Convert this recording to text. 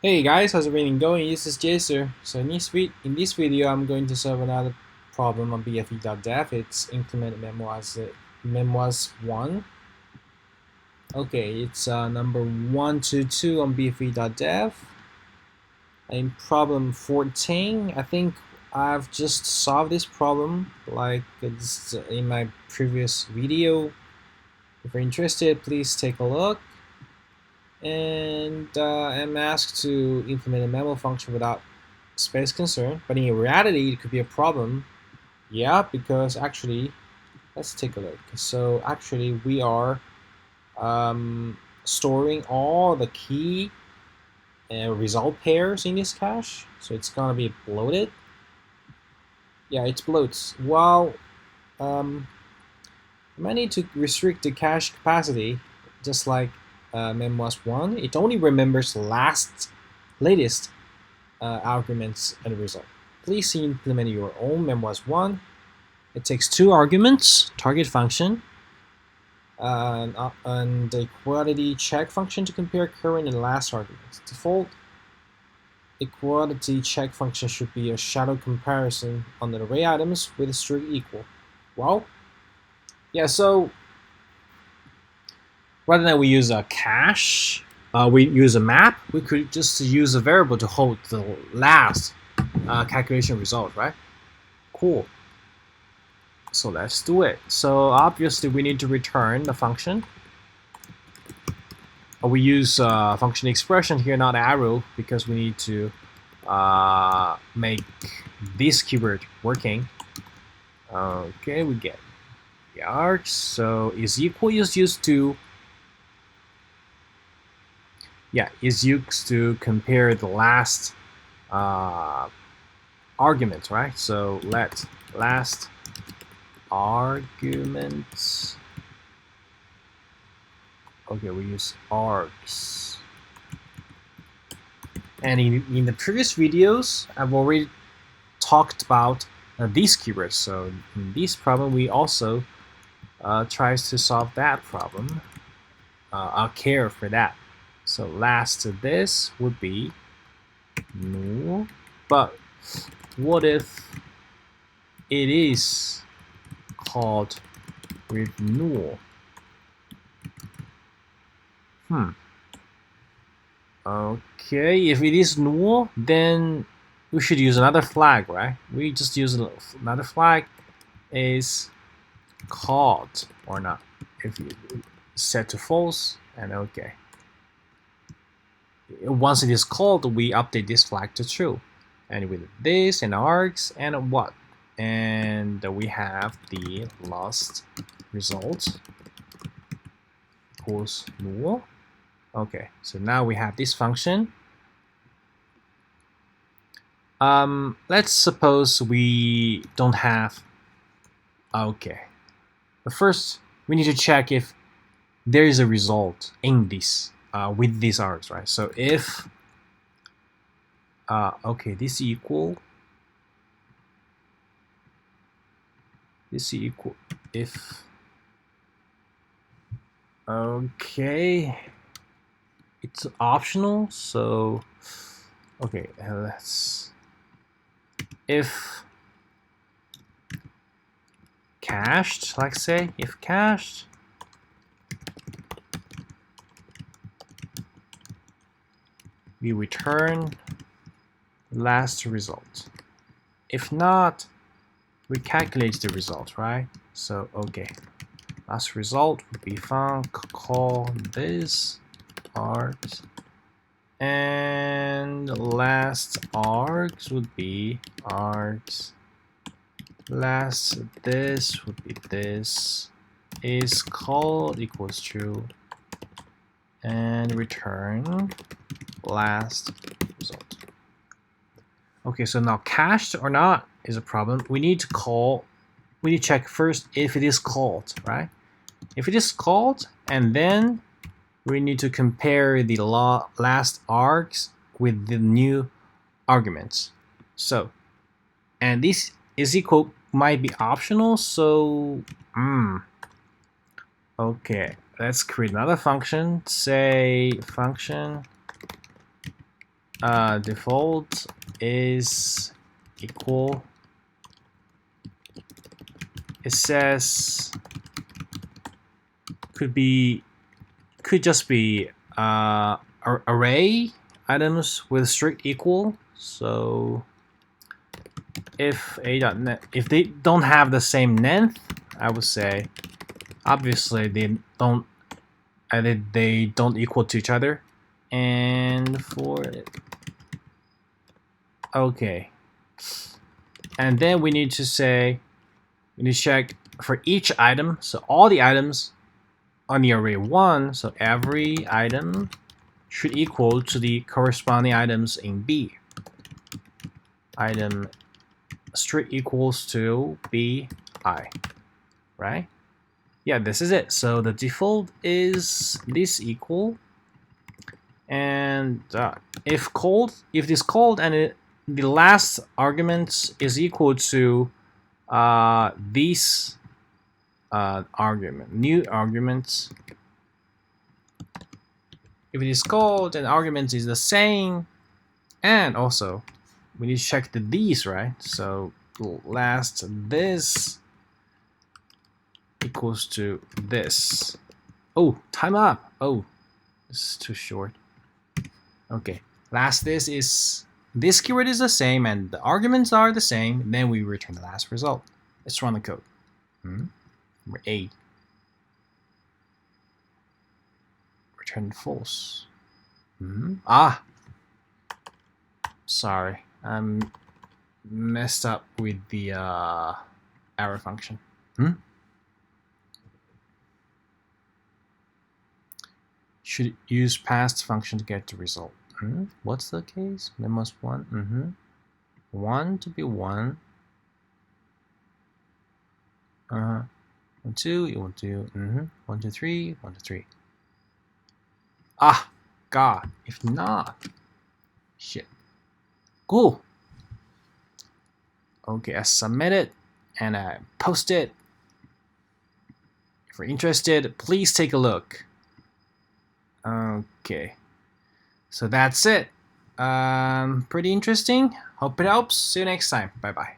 Hey guys, how's everything going? This is JSer. So in this video, I'm going to solve another problem on BFE.dev. It's implement memoizeOne. Okay, it's number 122 on BFE.dev. In problem 14, I think I've just solved this problem like it's in my previous video. If you're interested, please take a look. And I'm asked to implement a memo function without space concern, but in reality, it could be a problem. Yeah, because actually, let's take a look. So actually, we are storing all the key result pairs in this cache, so it's gonna be bloated. Yeah, it bloats. Well, I might need to restrict the cache capacity, just like memoizeOne. It only remembers the latest arguments and result. Please implement your own memoizeOne. It takes two arguments, target function, and the equality check function to compare current and last arguments. Default equality check function should be a shadow comparison on the array items with a string equal. Well, yeah, so rather than we use a cache, we use a map, we could just use a variable to hold the last calculation result, right? Cool. So let's do it. So obviously we need to return the function. We use function expression here, not arrow, because we need to make this keyword working. Okay, we get the args. So is equal is used to compare the last argument, right? So let last arguments. Okay, we use args. And in the previous videos, I've already talked about these keywords. So in this problem, we also tries to solve that problem. I'll care for that. So last to this would be null. But what if it is called with null? Okay, if it is null, then we should use another flag, right? We just use another flag is called or not. If you set to false, and okay. Once it is called, we update this flag to true. And with this and args and what? And we have the last result equals null. Okay, so now we have this function. Let's suppose we don't have. Okay, but first we need to check if there is a result in this with these args, right? So if okay, this equal if okay, it's optional. So okay, let's if cached, let's say if cached, we return last result. If not, we calculate the result, right? So okay, last result would be func call this args, and last args would be args. Last this would be this is called equals true, and return last result. Okay, so now cached or not is a problem. We need to check first if it is called, right? If it is called, and then we need to compare the last args with the new arguments. So, and this is equal might be optional, so okay, let's create another function. Say function default is equal. It says could just be array items with strict equal. So if a.net, if they don't have the same length, I would say obviously they don't equal to each other. And for okay, and then we need to say we need to check for each item. So all the items on the array 1, so every item should equal to the corresponding items in B. Item strict equals to bi, right? Yeah, this is it. So the default is this equal, and if this called and the last argument is equal to these new arguments. If it is called and argument is the same, and also we need to check the these, right? So last this equals to this. Oh, time up. Oh, this is too short. Okay, last this keyword is the same and the arguments are the same. Then we return the last result. Let's run the code. Number 8. Return false. Sorry, I'm messed up with the arrow function. Should use past function to get the result. What's the case? memoizeOne. 1 to be 1. 1, 2, it will do 1, 2, 3, 1, 2, 3. Ah, God, if not, shit. Cool. Okay, I submit it and I post it. If you're interested, please take a look. Okay, so that's it. Pretty interesting. Hope it helps. See you next time. Bye bye.